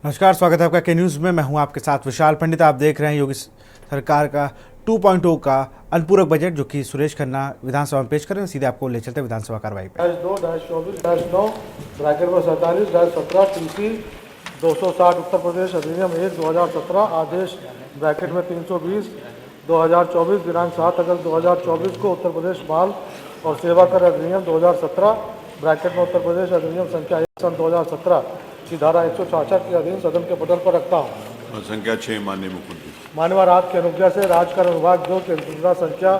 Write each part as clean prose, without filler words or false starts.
नमस्कार, स्वागत है आपका के न्यूज़ में। मैं हूं आपके साथ विशाल पंडित। आप देख रहे हैं योगी सरकार का 2.0 का अनुपूरक बजट, जो कि सुरेश खन्ना विधानसभा में पेश कर रहे हैं। सीधे आपको ले चलते हैं विधानसभा कार्रवाई पे। -2-24-9 ब्रैकेट में 47-17 TC 260 उत्तर प्रदेश अधिनियम 1/2017 आदेश ब्रैकेट में 320 2024 दिनांक 7 अगस्त 2024 को उत्तर प्रदेश माल और सेवा कर अधिनियम 2017 ब्रैकेट में उत्तर प्रदेश अधिनियम संख्या 1 सन 2017 की धारा 166 के अधीन सदन के पटल पर रखता हूँ। संख्या 6 माननीय मुख्यमंत्री। मान्यवर आपकी अनुज्ञा से राजकारण विभाग 2 की अधिसूचना संख्या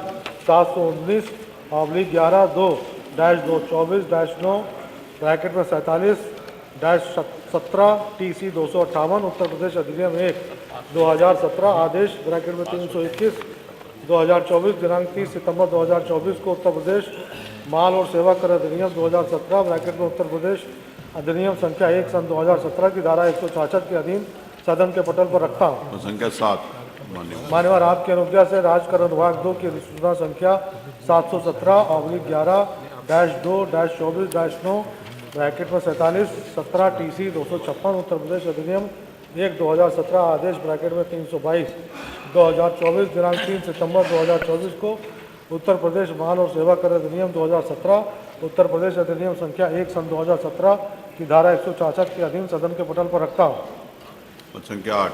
719/11-2-224-9 ब्रैकेट में 47-17 TC 258 उत्तर प्रदेश अधिनियम 1/2017 आदेश ब्रैकेट में 321 2024 दिनांक 30 सितंबर 2024 को उत्तर प्रदेश माल और सेवा कर अधिनियम 2017 ब्रैकेट में उत्तर प्रदेश अधिनियम संख्या 1 सन 2017 की धारा 166 के अधीन सदन के पटल पर रखता हूँ। संख्या 7 मान्यवर आपकी अनुज्ञा से राजकारण विभाग 2 की अधिसूचना संख्या 717/11-2-24-9 ब्रैकेट में 47-17 TC 256 उत्तर प्रदेश अधिनियम 1/2017 आदेश ब्रैकेट में 322 2024 दिनांक 3 सितंबर 2024 को उत्तर प्रदेश माल और सेवा कर अधिनियम 2017 उत्तर प्रदेश अधिनियम संख्या 1 सन 2017 की धारा 166 के अधीन सदन के पटल पर रखता हूँ। संख्या 8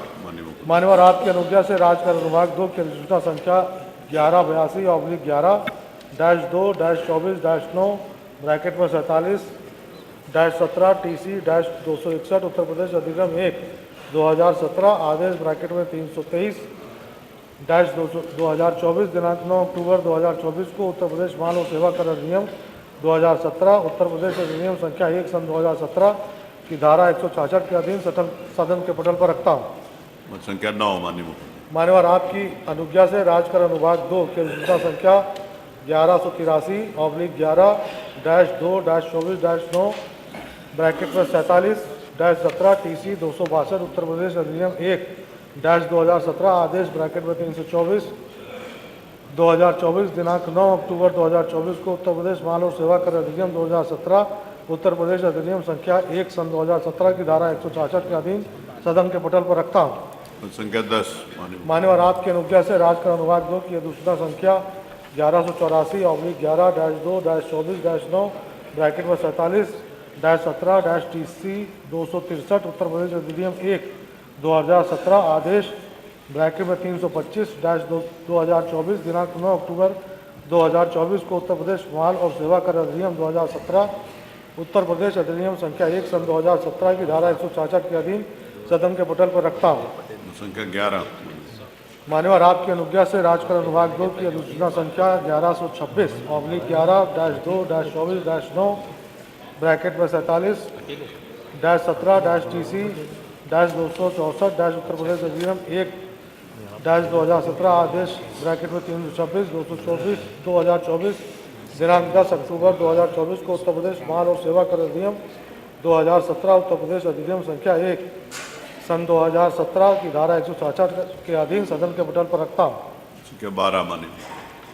मान्यवर आपकी अनुज्ञा से राजकारण विभाग 2 की अधिसूचना संख्या 11/82/11-2-24-9 ब्रैकेट में 47-17 TC 261 उत्तर प्रदेश अधिनियम 1/2017 आदेश ब्रैकेट में 323-2024 दिनांक 9 अक्टूबर 2024 को उत्तर प्रदेश माल और सेवा कर अधिनियम 2017 उत्तर प्रदेश अधिनियम संख्या 1 सन 2017 की धारा 166 के अधीन सदन के पटल पर रखता हूँ। संख्या 9 माननीय मुख्यमंत्री। मान्यवर आपकी अनुज्ञा से राजकारण विभाग 2 की अधिसूचना संख्या 1183/11-2-24-9 ब्रैकेट में 47-17 TC 262 उत्तर प्रदेश अधिनियम 1/2017 आदेश ब्रैकेट में 324 2024 दिनांक 9 अक्टूबर 2024 को उत्तर प्रदेश माल और सेवा कर अधिनियम 2017 उत्तर प्रदेश अधिनियम संख्या 1 सन 2017 की धारा 166 के अधीन सदन के पटल पर रखता हूँ। संख्या 10 मान्यवर आपकी अनुज्ञा से राजकारण विभाग 2 की अधिसूचना संख्या 1184/11-2-24-9 ब्रैकेट में 47-17 TC 263 उत्तर प्रदेश अधिनियम 1/2017 आदेश ब्रैकेट में 325-2024 दिनांक 9 अक्टूबर 2024 को उत्तर प्रदेश माल और सेवा कर अधिनियम 2017 उत्तर प्रदेश अधिनियम संख्या 1 सन 2017 की धारा 166 के अधीन सदन के पटल पर रखता हूँ। संख्या 11 मान्यवर आपकी अनुज्ञा से राजकारण विभाग 2 की अधिसूचना संख्या 1126/11-2-24-9 ब्रैकेट में 47-17 TC 264 उत्तर प्रदेश अधिनियम 1/2017 आदेश ब्रैकेट में 326-224 दिनांक 10 अक्टूबर 2024 को उत्तर प्रदेश माल और सेवा कर अधिनियम 2017 उत्तर प्रदेश अधिनियम संख्या 1 सन 2017 की धारा 166 के अधीन सदन के पटल पर रखता हूँ। संख्या 12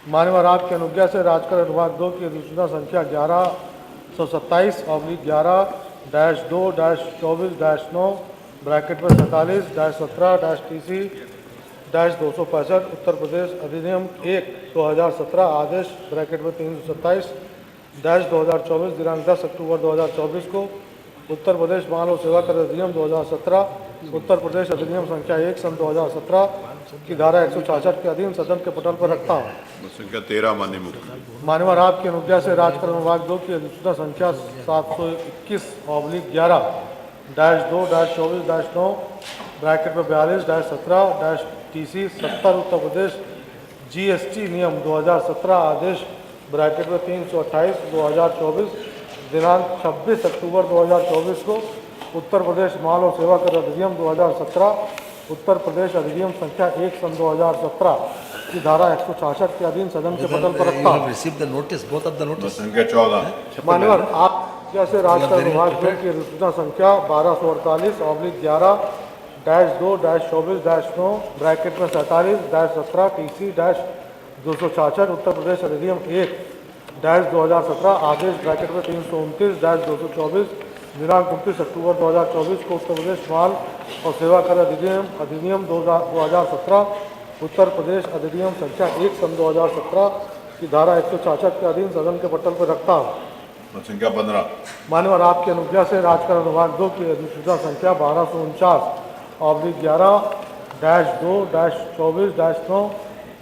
मान्यवर आपकी अनुज्ञा से राजकारण विभाग 2 की अधिसूचना संख्या 1127/11-2-24-9 ब्रैकेट में 47-17 TC 265 उत्तर प्रदेश अधिनियम 1/2017 आदेश ब्रैकेट में 327-2024 दिनांक 10 अक्टूबर 2024 को उत्तर प्रदेश माल और सेवा कर अधिनियम 2017 उत्तर प्रदेश अधिनियम संख्या 1 सन 2017 की धारा 166 के अधीन सदन के पटल पर रखता हूँ। संख्या 13 माननीय मुख्यमंत्री। मान्यवर आपकी अनुज्ञा से राजकारण विभाग 2 की अधिसूचना संख्या 721/11-2-24-9 ब्रैकेट में 42-17 TC 70 उत्तर प्रदेश GST नियम 2017 आदेश ब्रैकेट में 328/2024 दिनांक 26 अक्टूबर 2024 को उत्तर प्रदेश माल और सेवा कर अधिनियम 2017 उत्तर प्रदेश अधिनियम संख्या 1 सन 2017 की धारा 166 के अधीन सदन के पटल पर रखता हूँ। संख्या 14 मान्यवर आप जैसे राजकारण विभाग की अधिसूचना संख्या 1248/11-2-24-9 ब्रैकेट में 47-17 TC 266 उत्तर प्रदेश अधिनियम 1/2017 आदेश ब्रैकेट में 329-224 दिनांक 29 अक्टूबर 2024 को उत्तर प्रदेश माल और सेवा कर अधिनियम 2017, उत्तर प्रदेश अधिनियम संख्या 1 सन 2017 की धारा 166 के अधीन सदन के पटल पर रखता हूँ। मत संख्या 15। मान्यवर आपकी अनुज्ञा से राजकारण विभाग 2 की अधिसूचना संख्या 1249/11-2-24-9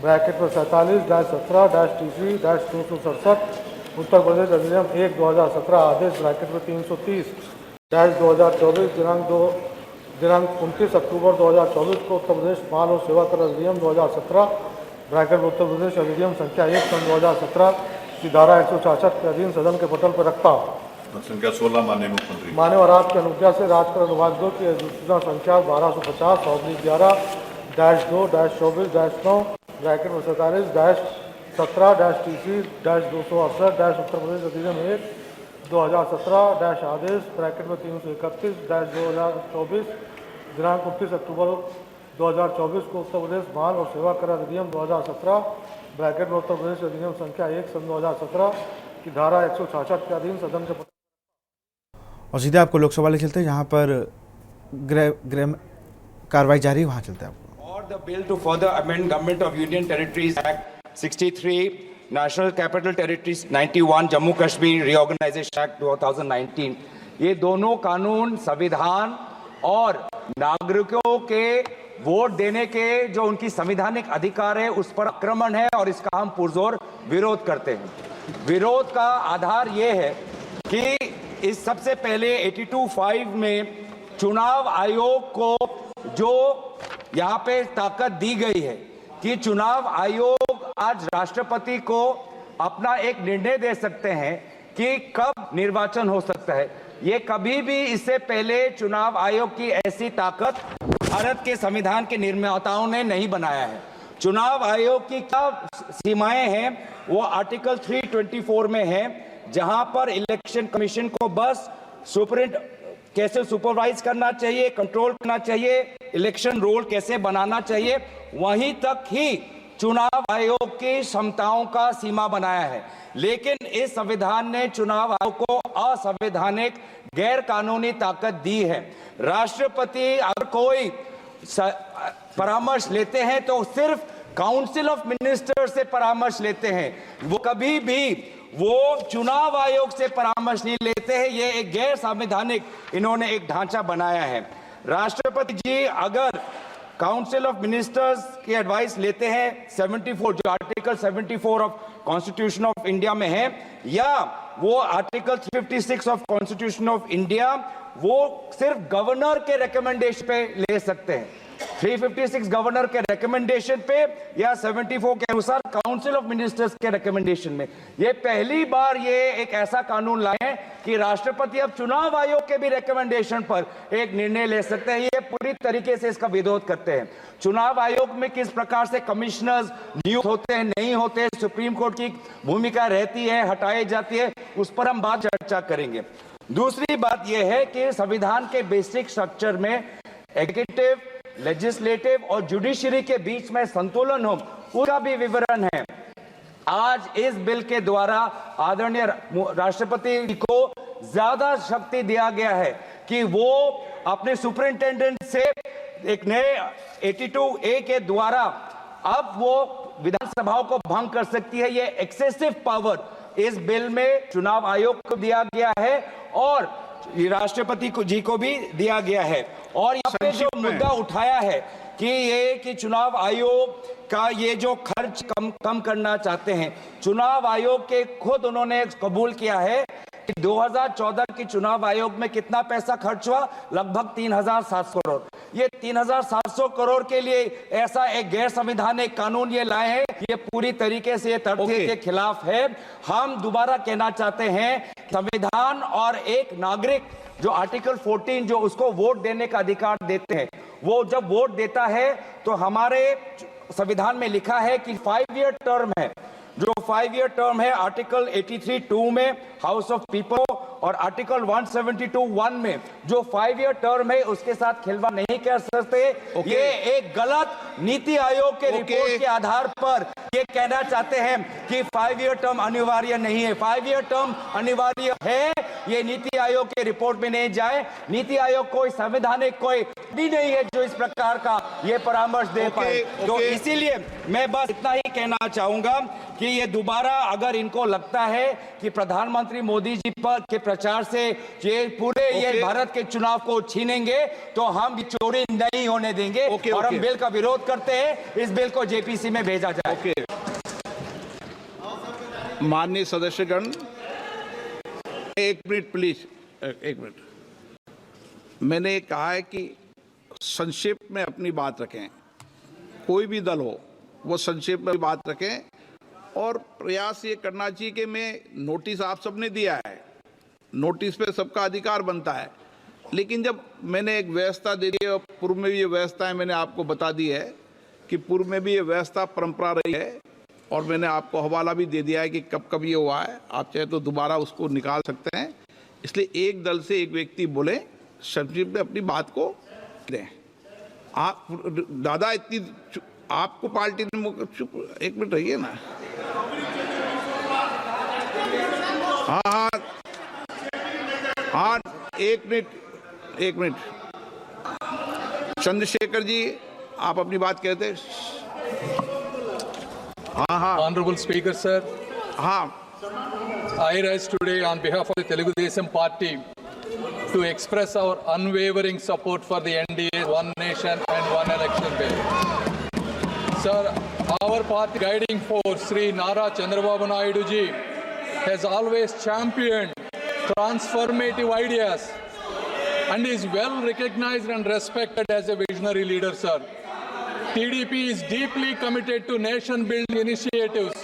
ब्रैकेट में 47-17-TC-267 उत्तर प्रदेश अधिनियम 1/2017 आदेश ब्रैकेट में 330-2024 दिनांक 29 अक्टूबर 2024 को उत्तर प्रदेश माल और सेवा कर अधिनियम 2017 ब्रैकेट में उत्तर प्रदेश अधिनियम संख्या 1 सन 2017 की धारा 166 के अधीन सदन के पटल पर रखता हूँ। मत संख्या 16 माननीय मुख्यमंत्री। मान्यवर आपकी अनुज्ञा से राजकारण विभाग 2 की अधिसूचना संख्या 1250/11-2-24-9 ब्रैकेट में 47-17-TC-268 उत्तर प्रदेश अधिनियम 1/2017 आदेश ब्रैकेट में 331-2024 दिनांक 29 अक्टूबर 2024 को उत्तर प्रदेश माल और सेवा कर अधिनियम 2017 ब्रैकेट में उत्तर प्रदेश अधिनियम संख्या 1 सन 2017 की धारा 166 के अधीन सदन के और सीधे आपको लोकसभा ले चलते हैं, जहाँ पर गृह कार्रवाई जारी है, वहाँ चलते हैं आपको। Or the bill to further amend Government of Union Territories Act 63, National Capital Territories 91, Jammu Kashmir Reorganization Act 2019, ये दोनों कानून संविधान और नागरिकों के वोट देने के जो उनकी संवैधानिक अधिकार है उस पर आक्रमण है और इसका हम पुरजोर विरोध करते हैं। विरोध का आधार ये है कि इस सबसे पहले 82(5) में चुनाव आयोग को जो यहाँ पे ताकत दी गई है कि चुनाव आयोग आज राष्ट्रपति को अपना एक निर्णय दे सकते हैं कि कब निर्वाचन हो सकता है। ये कभी भी इससे पहले चुनाव आयोग की ऐसी ताकत भारत के संविधान के निर्माताओं ने नहीं बनाया है। चुनाव आयोग की क्या सीमाएं हैं वो आर्टिकल 324 में है, जहां पर इलेक्शन कमीशन को बस कैसे सुपरवाइज करना चाहिए, कंट्रोल करना चाहिए, इलेक्शन रोल कैसे बनाना चाहिए, वहीं तक ही चुनाव आयोग की क्षमताओं का सीमा बनाया है। लेकिन इस संविधान ने चुनाव आयोग को असंवैधानिक गैर कानूनी ताकत दी है। राष्ट्रपति अगर कोई परामर्श लेते हैं तो सिर्फ काउंसिल ऑफ मिनिस्टर से परामर्श लेते हैं, वो कभी भी वो चुनाव आयोग से परामर्श नहीं लेते हैं। ये एक गैर संवैधानिक इन्होंने एक ढांचा बनाया है। राष्ट्रपति जी अगर काउंसिल ऑफ मिनिस्टर्स की एडवाइस लेते हैं 74 जो article 74 of constitution of India में है, या वो article 356 of constitution of India, वो सिर्फ गवर्नर के रिकमेंडेशन पे ले सकते हैं। 356 गवर्नर के रिकमेंडेशन पे या 74 के अनुसार काउंसिल ऑफ मिनिस्टर्स के रिकमेंडेशन में। ये पहली बार ये एक ऐसा कानून लाए हैं कि राष्ट्रपति अब चुनाव आयोग के भी रिकमेंडेशन पर एक निर्णय ले सकते हैं। ये पूरी तरीके से इसका विरोध करते हैं। चुनाव आयोग में किस प्रकार से कमिश्नर्स नियुक्त होते हैं, नहीं होते, सुप्रीम कोर्ट की भूमिका रहती है, हटाई जाती है, उस पर हम बात चर्चा करेंगे। दूसरी बात यह है कि संविधान के बेसिक स्ट्रक्चर में एग्जीक्यूटिव, लेजिस्लेटिव और जुडिशरी के बीच में संतुलन हो, उसका भी विवरण है। आज इस बिल के द्वारा आदरणीय राष्ट्रपति को ज्यादा शक्ति दिया गया है कि वो अपने सुपरिंटेंडेंट से एक नए 82A के द्वारा अब वो विधानसभाओं को भंग कर सकती है। ये एक्सेसिव पावर इस बिल में चुनाव आयोग को दिया गया है और राष्ट्रपति जी को भी दिया गया है। और यहाँ पे जो मुद्दा उठाया है कि चुनाव आयोग का ये जो खर्च कम करना चाहते हैं, चुनाव आयोग के खुद उन्होंने कबूल किया है कि 2014 के चुनाव आयोग में कितना पैसा खर्च हुआ, लगभग 3,700 करोड़। ये 3,700 करोड़ के लिए ऐसा एक गैर संवैधानिक कानून ये लाए हैं, ये पूरी तरीके से तथ्य के खिलाफ है। हम दोबारा कहना चाहते हैं, संविधान और एक नागरिक जो आर्टिकल 14 जो उसको वोट देने का अधिकार देते हैं, वो जब वोट देता है तो हमारे संविधान में लिखा है कि 5 ईयर टर्म है। जो 5 ईयर टर्म है आर्टिकल 83(2) में हाउस ऑफ पीपल और आर्टिकल 172(1) में जो 5 ईयर टर्म है उसके साथ खिलवाड़ नहीं कर सकते। ये एक गलत नीति आयोग के रिपोर्ट के आधार पर ये कहना चाहते हैं कि 5 ईयर टर्म अनिवार्य नहीं है। 5 ईयर टर्म अनिवार्य है, ये नीति आयोग के रिपोर्ट में नहीं जाए। नीति आयोग कोई संवैधानिक कोई भी नहीं है जो इस प्रकार का ये परामर्श दे पाए। तो इसीलिए मैं बस इतना ही कहना चाहूंगा कि ये दोबारा अगर इनको लगता है कि प्रधानमंत्री मोदी जी पर के प्रचार से ये पूरे ये भारत के चुनाव को छीनेंगे, तो हम चोरी नहीं होने देंगे और हम बिल का विरोध करते हैं। इस बिल को जेपीसी में भेजा जाए। माननीय सदस्यगण, एक मिनट प्लीज, एक मिनट। मैंने कहा है कि संक्षेप में अपनी बात रखें, कोई भी दल हो वो संक्षेप में बात रखें, और प्रयास ये करना चाहिए कि मैं नोटिस आप सबने दिया है, नोटिस पे सबका अधिकार बनता है, लेकिन जब मैंने एक व्यवस्था दे दी है, पूर्व में भी ये व्यवस्था मैंने आपको बता दी है कि पूर्व में भी ये व्यवस्था परंपरा रही है, और मैंने आपको हवाला भी दे दिया है कि कब कब ये हुआ है। आप चाहे तो दोबारा उसको निकाल सकते हैं। इसलिए एक दल से एक व्यक्ति बोले, संक्षिप्त में अपनी बात को दें। आप दादा इतनी आपको पार्टी ने चुप, एक मिनट रहिए ना। हाँ, एक मिनट। चंद्रशेखर जी, आप अपनी बात कहते। हाँ। Honorable Speaker, sir, हाँ, I rise today on behalf of the Telugu Desam Party to express our unwavering support for the NDA One Nation and One Election bill. Sir, our party guiding force, Sri Nara Chandrababu Naidu ji, has always championed transformative ideas and is well recognized and respected as a visionary leader, sir. TDP is deeply committed to nation-building initiatives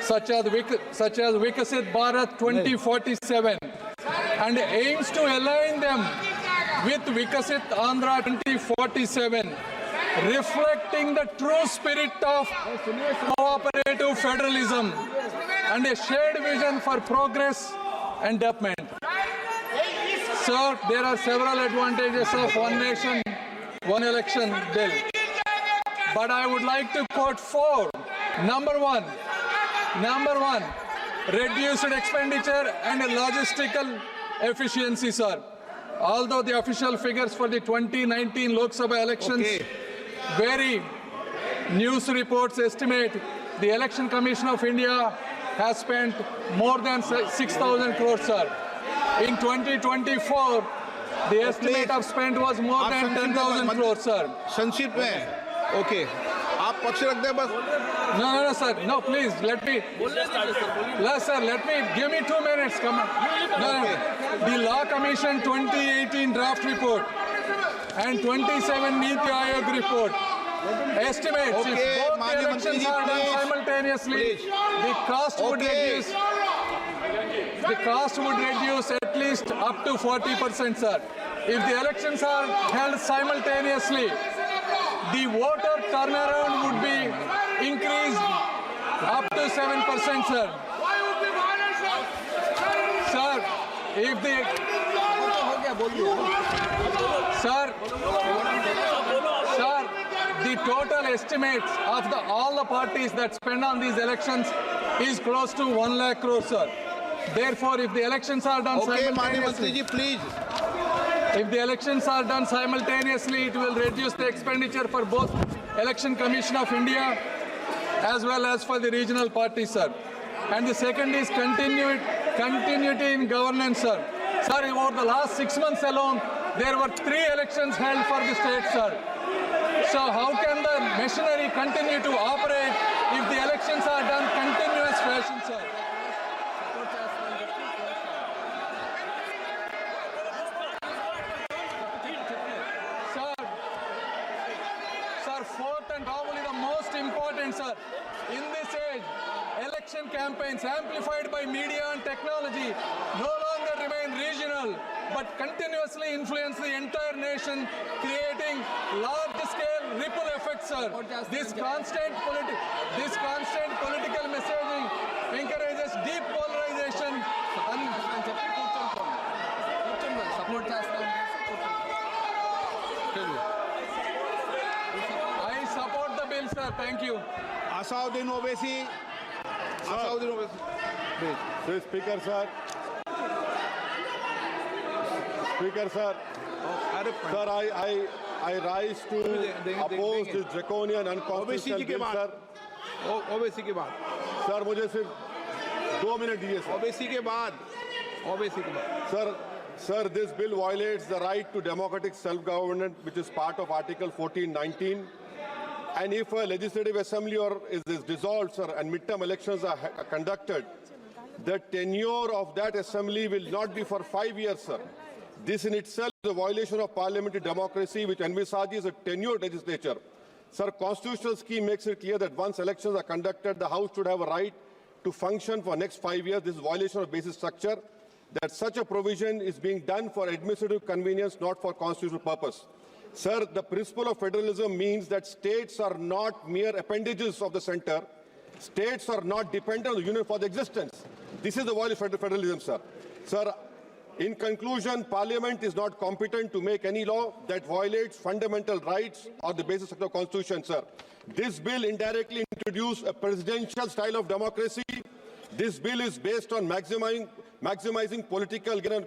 such as Vikasit Bharat 2047 and aims to align them with Vikasit Andhra 2047, reflecting the true spirit of cooperative federalism and a shared vision for progress and development. Sir, there are several advantages of One Nation, One Election bill, but I would like to quote 4. Number one, reduced expenditure and logistical efficiency, sir. Although the official figures for the 2019 Lok Sabha elections vary, news reports estimate the Election Commission of India has spent more than 6,000 crores, sir. In 2024, the estimate of spend was more than 10,000 crores, sir. संक्षिप्त में, okay, आप पक्ष रख दें बस। No, sir. No, please, let me. Sir, give me 2 minutes. Come on. No. The Law Commission 2018 draft report and 27 Niti Aayog report estimates if both the elections are done simultaneously, the cost would reduce at least up to 40%, sir. If the elections are held simultaneously, the voter turnaround would be increased up to 7%, sir. Sir, if the the total estimates of all the parties that spend on these elections is close to 1 lakh crore, sir. Therefore, if the elections are done simultaneously, if the elections are done simultaneously, it will reduce the expenditure for both Election Commission of India as well as for the regional parties, sir. And the second is continuity in governance, sir. Sir, over the last 6 months alone, there were 3 elections held for the state, sir. So how can the machinery continue to operate if the elections are done continuous fashion, sir? Sir, fourth and probably the most important, sir, in this age, election campaigns amplified by media and technology no longer remain regional, but continuously influence the entire nation, creating large-scale ripple effects, sir. This constant political messaging encourages deep polarization and I support the bill, sir. Thank you. Asaduddin Owaisi, Asaduddin Owaisi, please. Speaker sir, speaker sir, अरे sir I rise to oppose this draconian unconstitutional Owaisi के bill, बाद, sir. Owaisi के बाद, sir मुझे सिर्फ 2 minute दीजिए sir. Owaisi के बाद, ओवैसी के बाद। Sir, this bill violates the right to democratic self-government, which is part of Article 1419. And if a legislative assembly is dissolved, sir, and midterm elections are conducted, the tenure of that assembly will not be for 5 years, sir. This in itself is a violation of parliamentary democracy, which envisages a tenured legislature. Sir, constitutional scheme makes it clear that once elections are conducted, the House should have a right to function for next 5 years. This is a violation of basic structure. That such a provision is being done for administrative convenience, not for constitutional purpose. Sir, the principle of federalism means that states are not mere appendages of the center. States are not dependent on the union for their existence. This is the violation of federalism, sir. Sir, in conclusion, Parliament is not competent to make any law that violates fundamental rights or the basis of the Constitution, sir. This bill indirectly introduced a presidential style of democracy. This bill is based on maximizing political gain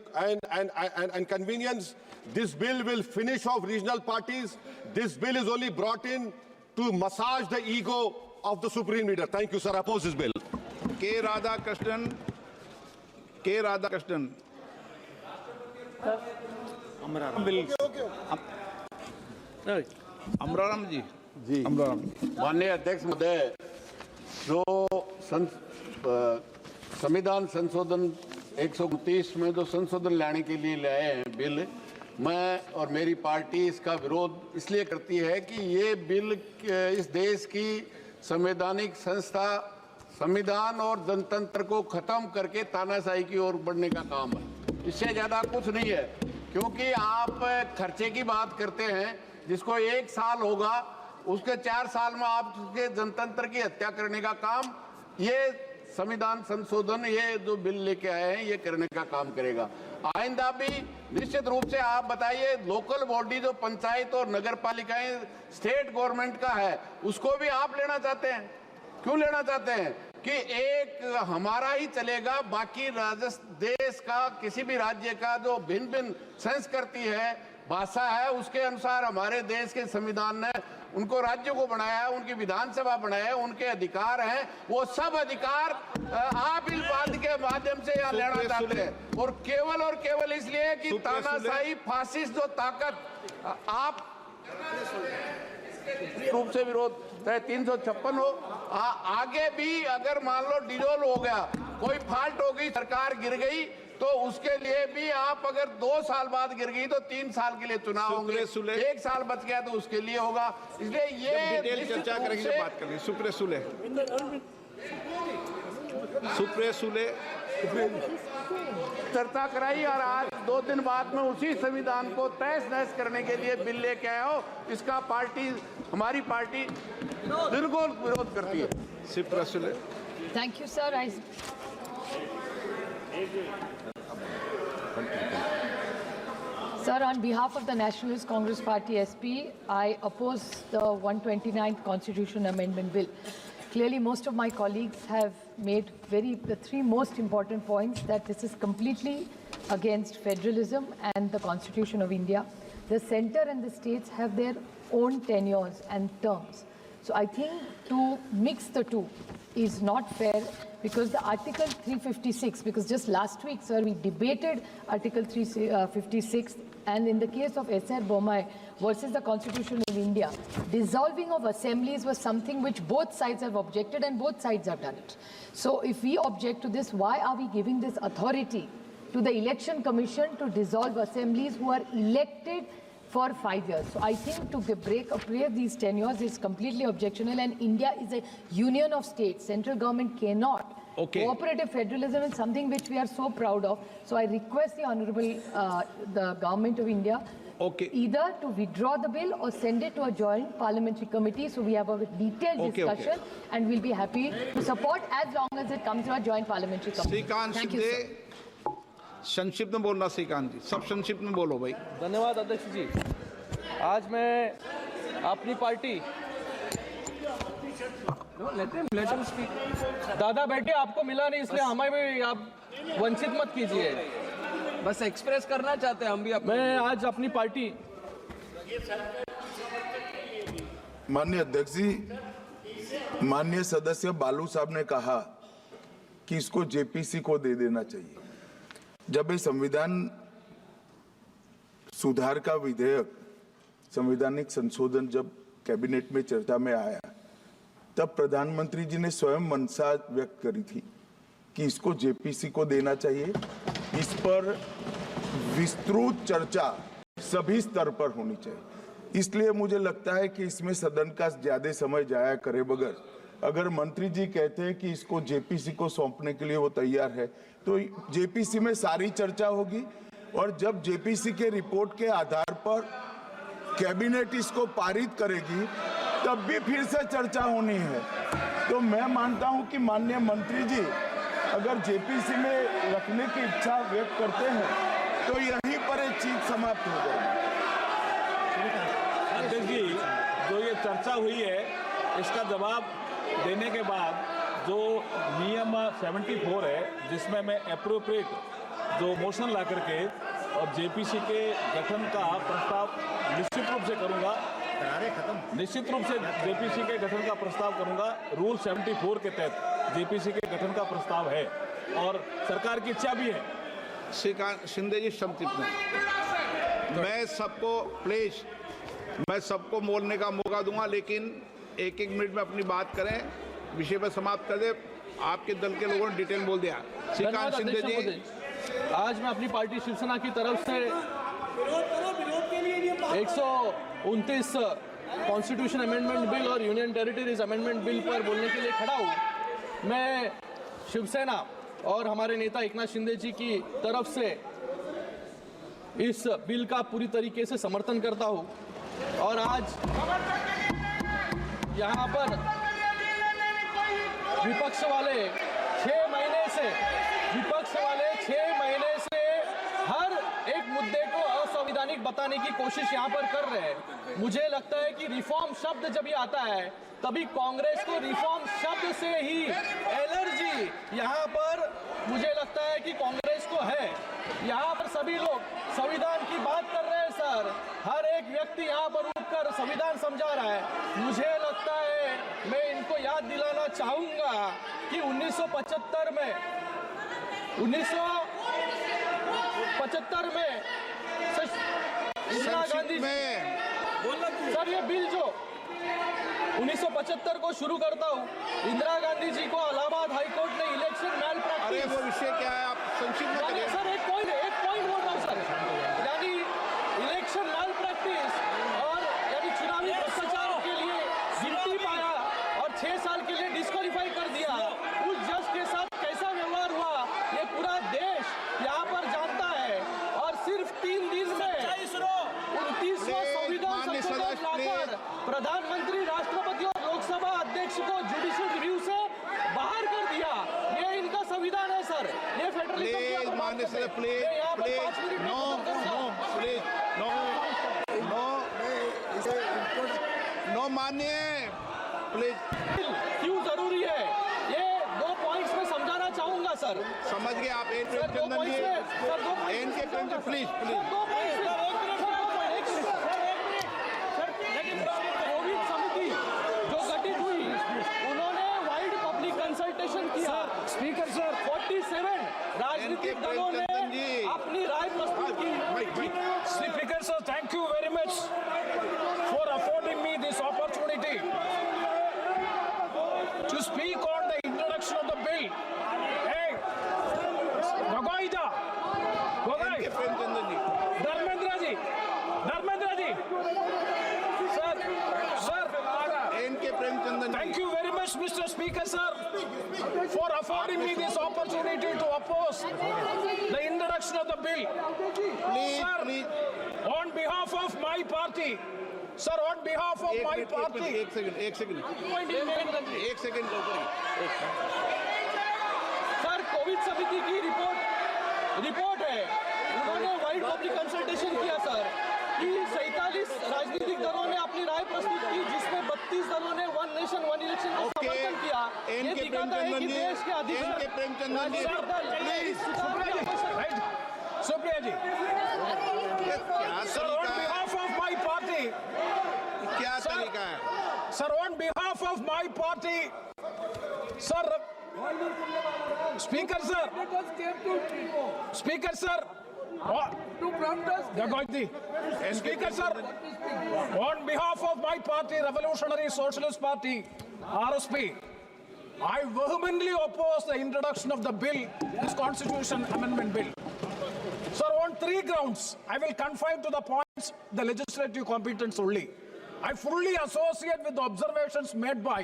and convenience. This bill will finish off regional parties. This bill is only brought in to massage the ego of the supreme leader. Thank you, sir. I oppose this bill. K. Radhakrishnan, K. Radhakrishnan. Amraram जी, जी अमराराम माननीय अध्यक्ष महोदय, जो संविधान संशोधन 129 में जो संशोधन लाने के लिए लाए हैं बिल, मैं और मेरी पार्टी इसका विरोध इसलिए करती है कि ये बिल इस देश की संवैधानिक संस्था संविधान और जनतंत्र को खत्म करके तानाशाही की ओर बढ़ने का काम है। इससे ज़्यादा कुछ नहीं है, क्योंकि आप खर्चे की बात करते हैं, जिसको 1 साल होगा उसके 4 साल में आपके जनतंत्र की हत्या करने का काम ये संविधान संशोधन, ये जो बिल लेके आए हैं, ये करने का काम करेगा। आइंदा भी निश्चित रूप से आप बताइए, लोकल बॉडी जो पंचायत और नगर पालिकाएं स्टेट गवर्नमेंट का है, उसको भी आप लेना चाहते हैं। क्यों लेना चाहते हैं कि एक हमारा ही चलेगा, बाकी देश का किसी भी राज्य का जो भिन्न भिन्न संस्कृति है, भाषा है, उसके अनुसार हमारे देश के संविधान ने उनको राज्यों को बनाया है, उनकी विधानसभा बनाया है, उनके अधिकार हैं, वो सब अधिकार आप इस बात के माध्यम से यहाँ लेना चाहते हैं। और केवल इसलिए कि तानाशाही फासिस्ट जो ताकत आप रूप से विरोध 356 हो, आगे भी अगर मान लो डिजोल्व हो गया, कोई फाल्ट हो गई, सरकार गिर गई, तो उसके लिए भी आप अगर 2 साल बाद गिर गई तो 3 साल के लिए चुनाव होंगे, 1 साल बच गया तो उसके लिए होगा। इसलिए ये डिटेल चर्चा करेंगे, बात करेंगे। सुप्रिया सुले चर्चा कराई और आज 2 दिन बाद में उसी संविधान को तहस नहस करने के लिए बिल लेके आए हो। इसका हमारी पार्टी बिल्कुल विरोध करती है। Supriya Sule. Thank you, sir. Sir, on behalf of the Nationalist Congress Party SP, I oppose the 129th Constitution Amendment Bill. Clearly, most of my colleagues have made the 3 most important points: that this is completely against federalism and the Constitution of India. The centre and the states have their own tenures and terms. So I think to mix the two is not fair, because the Article 356, because just last week, sir, we debated Article 356, and in the case of S.R. Bommai versus the Constitution of India, dissolving of assemblies was something which both sides have objected, and both sides have done it. So if we object to this, why are we giving this authority to the Election Commission to dissolve assemblies who are elected for 5 years? So I think to break these tenures is completely objectionable, and India is a union of states. Central government cannot. Cooperative federalism is something which we are so proud of. So I request the Honorable the Government of India either to withdraw the bill or send it to a joint parliamentary committee, so we have a detailed discussion, and we'll be happy to support as long as it comes to a joint parliamentary committee. Thank you, sir. संक्षिप्त में बोलना श्रीकांत जी, सब संक्षिप्त में बोलो भाई। धन्यवाद अध्यक्ष जी। आज मैं अपनी पार्टी दादा बैठे, आपको मिला नहीं इसलिए हमें भी आप वंचित मत कीजिए। बस एक्सप्रेस करना चाहते हैं हम भी मैं आज अपनी पार्टी। माननीय अध्यक्ष जी, माननीय सदस्य बालू साहब ने कहा कि इसको जेपीसी को दे देना चाहिए। जब ये संविधान सुधार का विधेयक, संवैधानिक संशोधन जब कैबिनेट में चर्चा में आया, तब प्रधानमंत्री जी ने स्वयं मंशा व्यक्त करी थी कि इसको जेपीसी को देना चाहिए। इस पर विस्तृत चर्चा सभी स्तर पर होनी चाहिए। इसलिए मुझे लगता है कि इसमें सदन का ज्यादा समय जाया करे बगैर, अगर मंत्री जी कहते हैं कि इसको जेपीसी को सौंपने के लिए वो तैयार है, तो जेपीसी में सारी चर्चा होगी और जब जेपीसी के रिपोर्ट के आधार पर कैबिनेट इसको पारित करेगी तब भी फिर से चर्चा होनी है। तो मैं मानता हूं कि माननीय मंत्री जी अगर जेपीसी में रखने की इच्छा व्यक्त करते हैं तो यहीं पर एक चीज समाप्त हो जाएगी। अध्यक्ष जी, जो ये चर्चा हुई है इसका जवाब देने के बाद जो नियम 74 है जिसमें मैं एप्रोप्रिएट जो मोशन ला करके और जेपीसी के गठन का प्रस्ताव निश्चित रूप से करूंगा, निश्चित रूप से जेपीसी के गठन का प्रस्ताव करूंगा। रूल 74 के तहत जेपीसी के गठन का प्रस्ताव है और सरकार की इच्छा भी है। श्रीकांत शिंदे जी संतृप्त हैं। मैं सबको बोलने का मौका दूंगा, लेकिन एक एक मिनट में अपनी बात करें, विषय पर समाप्त कर दे। आपके दल के लोगों ने डिटेल बोल दिया। श्रीकांत शिंदे जी, आज मैं अपनी पार्टी शिवसेना की तरफ से 129 कॉन्स्टिट्यूशन अमेंडमेंट बिल और यूनियन टेरिटरीज अमेंडमेंट बिल पर बोलने के लिए खड़ा हूँ। मैं शिवसेना और हमारे नेता एकनाथ शिंदे जी की तरफ से इस बिल का पूरी तरीके से समर्थन करता हूँ और आज यहाँ पर विपक्ष वाले 6 महीने से हर एक मुद्दे को असंवैधानिक बताने की कोशिश यहाँ पर कर रहे हैं। मुझे लगता है कि रिफॉर्म शब्द जब ये आता है तभी कांग्रेस को रिफॉर्म शब्द से ही एलर्जी यहाँ पर मुझे लगता है कि कांग्रेस को है। यहाँ पर सभी लोग संविधान की बात कर रहे हैं सर, हर एक व्यक्ति यहाँ पर उठकर संविधान समझा रहा है। मुझे लगता है मैं इनको याद दिलाना चाहूंगा कि 1975 में इंदिरा गांधी सर, ये बिल जो 1975 को शुरू करता हूँ, इंदिरा गांधी जी को इलाहाबाद हाईकोर्ट ने इलेक्शन मैल प्रैक्टिस। अरे वो विषय क्या है, आप संक्षिप्त में करिए। सर एक पॉइंट बोल रहा हूँ सर, यानी इलेक्शन मैल प्रैक्टिस और यानी चुनावी भ्रष्टाचार के लिए गिनती पाया और 6 साल के लिए डिस्क्वालीफाई कर दिया। उस जज के साथ कैसा व्यवहार हुआ ये पूरा देश यहाँ पर जानता है और सिर्फ 3 दिन में 29वां संविधान संशोधन लाकर प्रधानमंत्री, राष्ट्रपति और लोकसभा अध्यक्ष को जुडिशियल रिव्यू से बाहर कर दिया। ये इनका संविधान है सर, ये फेडरलिज्म माननीय सदस्य प्लीज नो माननीय प्लीज। क्यों जरूरी है ये 2 पॉइंट्स में समझाना चाहूंगा सर। समझ गए आप? प्लीज कोविड समिति जो गठित हुई उन्होंने वाइड पब्लिक कंसल्टेशन किया। स्पीकर सर 47 राजनीतिक दलों ने अपनी राय प्रस्तुत की। Speaker sir, thank you very much for affording me this opportunity to speak on the introduction of the bill. Hey, Dharmendra ji, sir, N.K. Premchandan. Thank you very much, Mr. Speaker, sir, for affording me this opportunity to oppose the introduction of the bill. Please. On behalf of my party, sir, on behalf of my party. एक second sir Covid समिति की report है, उन्होंने wide public consultation किया sir कि 47 राजनीतिक दलों ने अपनी राय प्रस्तुत की, जिसमें 32 दलों ने वन नेशन वन इलेक्शन का समर्थन किया, ये दिखाता है कि देश के Supriya ji, sir, on behalf of my party, क्या तरीका है? Sir, on behalf of my party, sir, speaker sir, Speaker sir, on behalf of my party, Revolutionary Socialist Party, RSP, I vehemently oppose the introduction of the bill, this Constitution Amendment Bill. Sir, on 3 grounds, I will confine to the points the legislative competence only. I fully associate with the observations made by,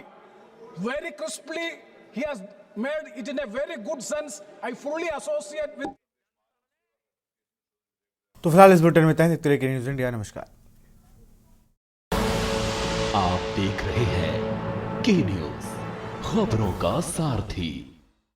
very crisply, he has made it in a very good sense. I fully associate with. तो फिलहाल इस bulletin में देखते रहिए news India. नमस्कार। आप देख रहे हैं के न्यूज़, खबरों का सारथी।